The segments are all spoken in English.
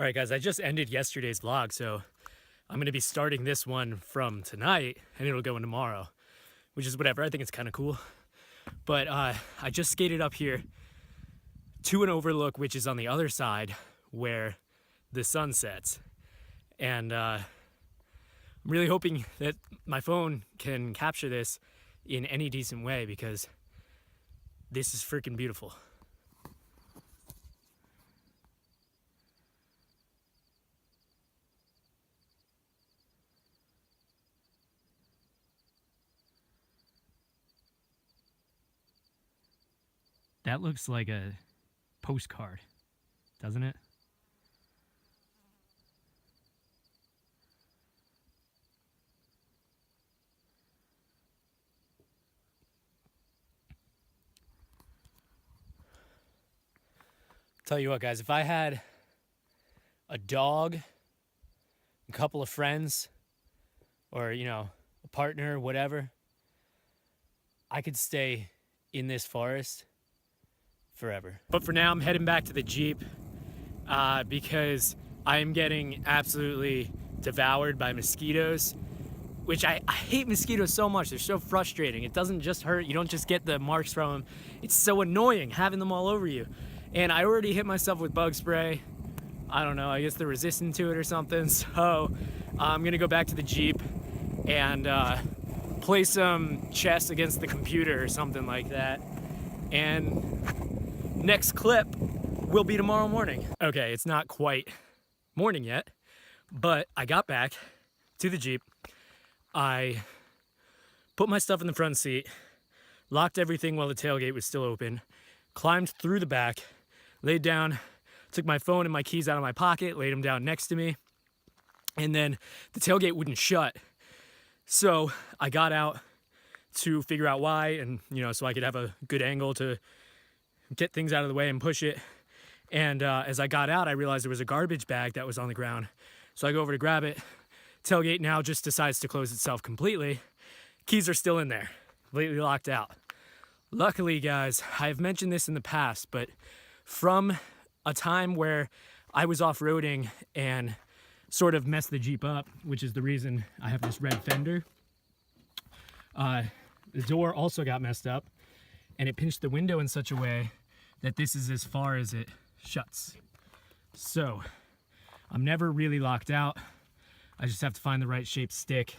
All right, guys, I just ended yesterday's vlog, so I'm going to be starting this one from tonight, and it'll go in tomorrow, which is whatever. I think it's kind of cool. But I just skated up here to an overlook, which is on the other side where the sun sets. And I'm really hoping that my phone can capture this in any decent way, because this is freaking beautiful. That looks like a postcard, doesn't it? Tell you what, guys, if I had a dog, a couple of friends, or, you know, a partner, whatever, I could stay in this forest forever. But for now, I'm heading back to the Jeep because I am getting absolutely devoured by mosquitoes, which I hate mosquitoes so much. They're so frustrating. It doesn't just hurt. You don't just get the marks from them. It's so annoying having them all over you. And I already hit myself with bug spray. I don't know, I guess they're resistant to it or something. So I'm gonna go back to the Jeep and play some chess against the computer or something like that. And next clip will be tomorrow morning. Okay, it's not quite morning yet, but I got back to the Jeep. I put my stuff in the front seat, locked everything while the tailgate was still open, climbed through the back, laid down, took my phone and my keys out of my pocket, laid them down next to me, and then the tailgate wouldn't shut. So I got out to figure out why, and, you know, so I could have a good angle to get things out of the way and push it. And as I got out, I realized there was a garbage bag that was on the ground. So I go over to grab it. Tailgate now just decides to close itself completely. Keys are still in there, completely locked out. Luckily, guys, I've mentioned this in the past, but from a time where I was off-roading and sort of messed the Jeep up, which is the reason I have this red fender, the door also got messed up, and it pinched the window in such a way that this is as far as it shuts. So I'm never really locked out. I just have to find the right shaped stick,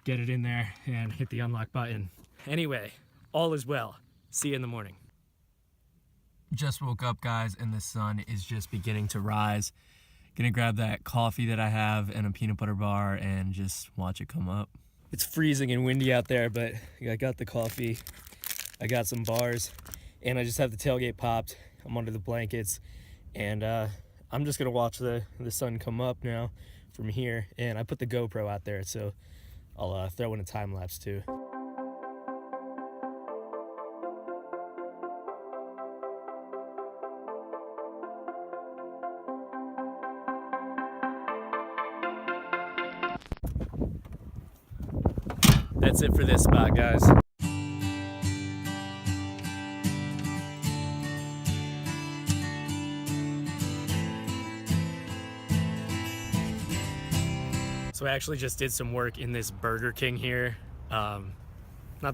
get it in there, and hit the unlock button. Anyway, all is well. See you in the morning. Just woke up, guys, and the sun is just beginning to rise. Gonna grab that coffee that I have and a peanut butter bar and just watch it come up. It's freezing and windy out there, but I got the coffee, I got some bars, and I just have the tailgate popped. I'm under the blankets, and I'm just gonna watch the sun come up now from here. And I put the GoPro out there, so I'll throw in a time lapse too. That's it for this spot, guys. So I actually just did some work in this Burger King here. Not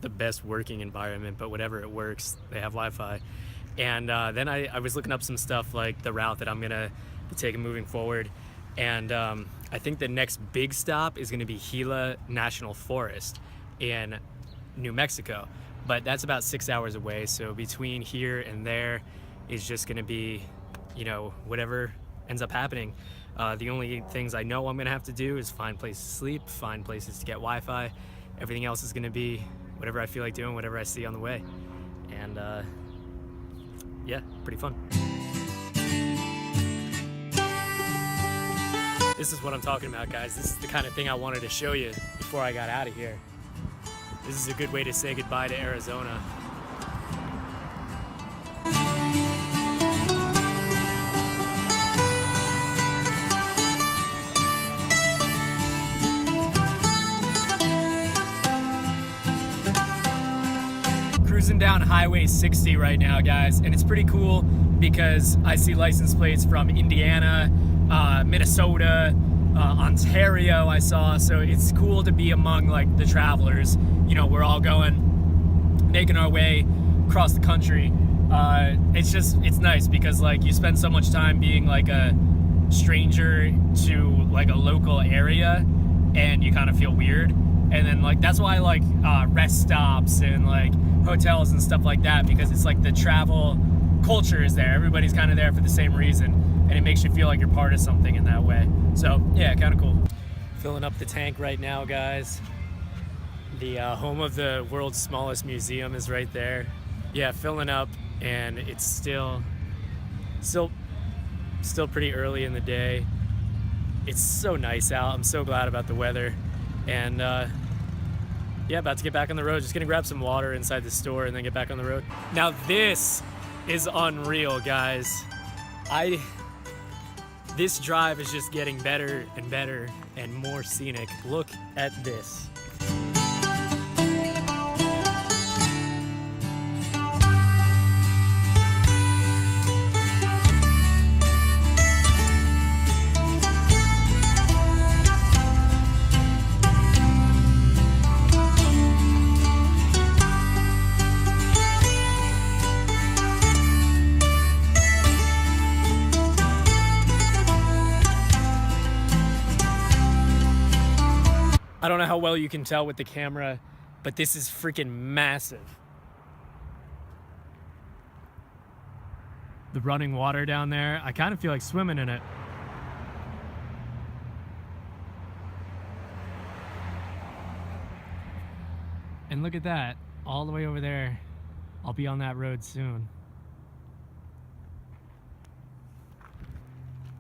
the best working environment, but whatever, it works. They have Wi-Fi. And then I was looking up some stuff like the route that I'm gonna be taking moving forward. And I think the next big stop is gonna be Gila National Forest in New Mexico, but that's about 6 hours away. So between here and there is just gonna be, you know, whatever ends up happening. The only things I know I'm gonna have to do is find places to sleep, find places to get Wi-Fi. Everything else is gonna be whatever I feel like doing, whatever I see on the way. And yeah, pretty fun. This is what I'm talking about, guys. This is the kind of thing I wanted to show you before I got out of here. This is a good way to say goodbye to Arizona. Cruising down Highway 60 right now, guys, and it's pretty cool because I see license plates from Indiana, Minnesota, Ontario I saw. So it's cool to be among like the travelers. You know, we're all making our way across the country. It's nice because like you spend so much time being like a stranger to like a local area and you kind of feel weird. And then like that's why I like rest stops and like hotels and stuff like that, because it's like the travel culture is there. Everybody's kind of there for the same reason, and it makes you feel like you're part of something in that way. So yeah, kind of cool. Filling up the tank right now, guys. The home of the world's smallest museum is right there. Yeah, filling up, and it's still pretty early in the day. It's so nice out. I'm so glad about the weather, and yeah, about to get back on the road. Just gonna grab some water inside the store and then get back on the road. Now this is unreal, guys. This drive is just getting better and better and more scenic. Look at this. I don't know how well you can tell with the camera, but this is freaking massive. The running water down there, I kind of feel like swimming in it. And look at that, all the way over there. I'll be on that road soon.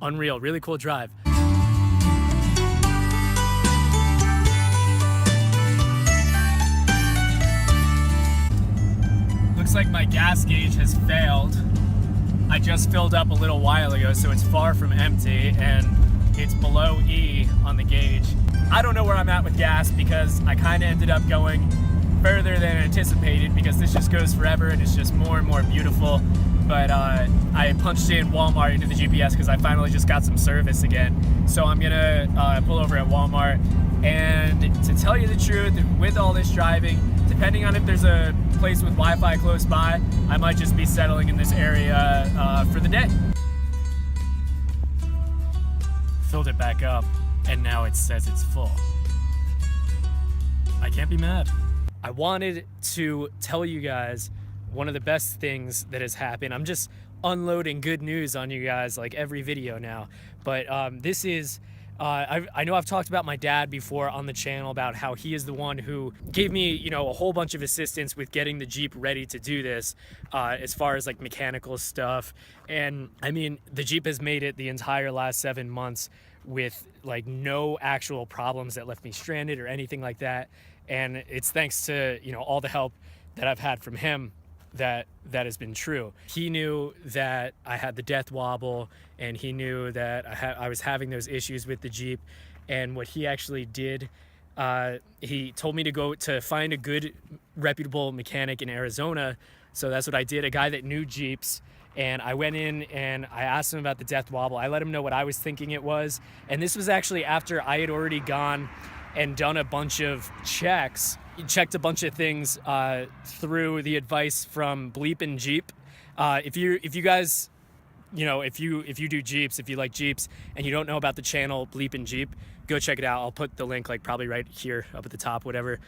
Unreal, really cool drive. Looks like my gas gauge has failed. I just filled up a little while ago, so it's far from empty, and it's below E on the gauge. I don't know where I'm at with gas because I kind of ended up going further than anticipated because this just goes forever and it's just more and more beautiful. But I punched in Walmart into the GPS because I finally just got some service again. So I'm gonna pull over at Walmart, and to tell you the truth, with all this driving, depending on if there's a place with Wi-Fi close by, I might just be settling in this area for the day. Filled it back up, and now it says it's full. I can't be mad. I wanted to tell you guys one of the best things that has happened. I'm just unloading good news on you guys like every video now, but this is I know I've talked about my dad before on the channel about how he is the one who gave me, you know, a whole bunch of assistance with getting the Jeep ready to do this, as far as like mechanical stuff. And I mean, the Jeep has made it the entire last 7 months with like no actual problems that left me stranded or anything like that. And it's thanks to, you know, all the help that I've had from him that has been true. He knew that I had the death wobble, and he knew that I was having those issues with the Jeep. And what he actually did, he told me to go to find a good reputable mechanic in Arizona. So that's what I did, a guy that knew Jeeps. And I went in and I asked him about the death wobble. I let him know what I was thinking it was. And this was actually after I had already gone and done a bunch of checks. Checked a bunch of things through the advice from Bleep and Jeep. If you guys, you know, if you do Jeeps, if you like Jeeps and you don't know about the channel Bleep and Jeep, go check it out. I'll put the link like probably right here up at the top, whatever.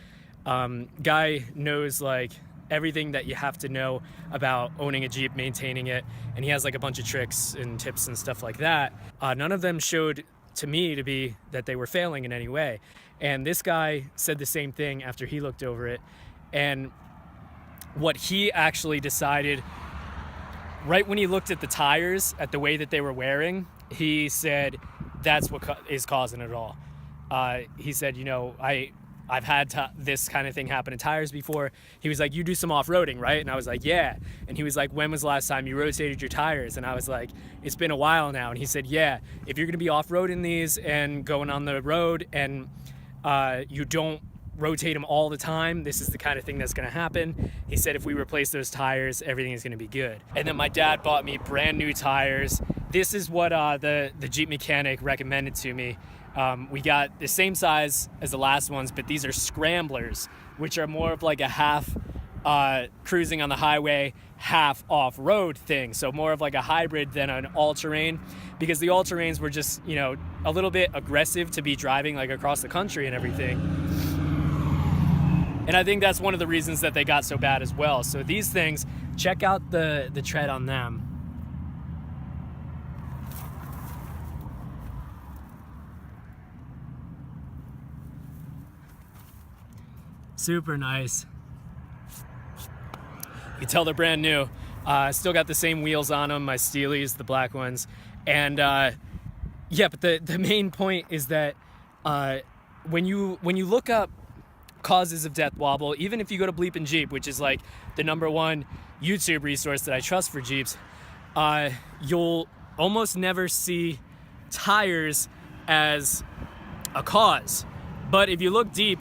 Guy knows like everything that you have to know about owning a Jeep, maintaining it, and he has like a bunch of tricks and tips and stuff like that. None of them showed to me to be that they were failing in any way. And this guy said the same thing after he looked over it. And what he actually decided, right when he looked at the tires, at the way that they were wearing, he said, that's what is causing it all. He said, you know, I've had this kind of thing happen to tires before. He was like, you do some off-roading, right? And I was like, yeah. And he was like, when was the last time you rotated your tires? And I was like, it's been a while now. And he said, yeah, if you're gonna be off-roading these and going on the road and you don't rotate them all the time, this is the kind of thing that's gonna happen. He said if we replace those tires, everything is gonna be good. And then my dad bought me brand new tires this is what the Jeep mechanic recommended to me. We got the same size as the last ones, but these are scramblers, which are more of like a half cruising on the highway, half off-road thing. So more of like a hybrid than an all-terrain, because the all-terrains were just, you know, a little bit aggressive to be driving like across the country and everything. And I think that's one of the reasons that they got so bad as well. So these things, check out the tread on them. Super nice. You can tell they're brand new. Still got the same wheels on them, my Steelies, the black ones. And yeah, but the main point is that when you look up causes of death wobble, even if you go to Bleepin' Jeep, which is like the #1 YouTube resource that I trust for Jeeps, you'll almost never see tires as a cause. But if you look deep,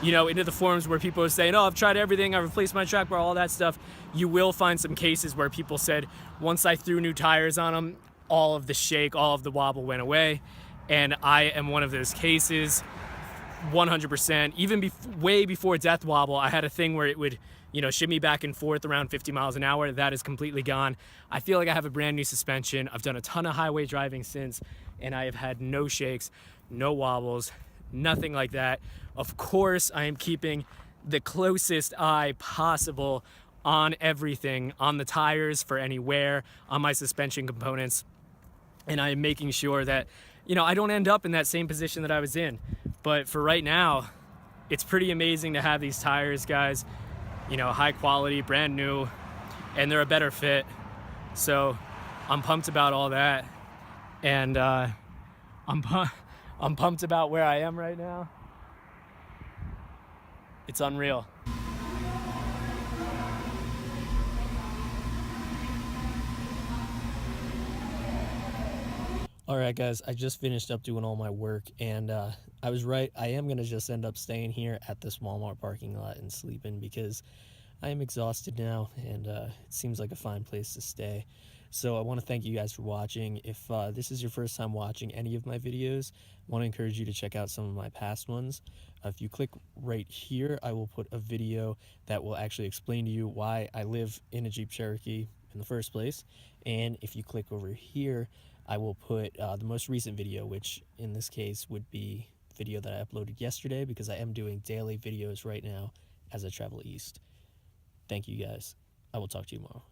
you know, into the forums where people are saying, oh, I've tried everything, I've replaced my track bar, all that stuff, you will find some cases where people said, once I threw new tires on them, all of the shake, all of the wobble went away. And I am one of those cases, 100%. Even way before death wobble, I had a thing where it would, you know, shimmy back and forth around 50 miles an hour. That is completely gone. I feel like I have a brand new suspension. I've done a ton of highway driving since, and I have had no shakes, no wobbles, nothing like that. Of course, I am keeping the closest eye possible on everything, on the tires for any wear, on my suspension components. And I am making sure that, you know, I don't end up in that same position that I was in. But for right now, it's pretty amazing to have these tires, guys. You know, high quality, brand new, and they're a better fit. So I'm pumped about all that. And I'm pumped about where I am right now. It's unreal. All right, guys, I just finished up doing all my work, and I was right. I am going to just end up staying here at this Walmart parking lot and sleeping because I am exhausted now, and it seems like a fine place to stay. So I want to thank you guys for watching. If this is your first time watching any of my videos, I want to encourage you to check out some of my past ones. If you click right here, I will put a video that will actually explain to you why I live in a Jeep Cherokee in the first place. And if you click over here, I will put the most recent video, which in this case would be video that I uploaded yesterday, because I am doing daily videos right now as I travel east. Thank you guys. I will talk to you tomorrow.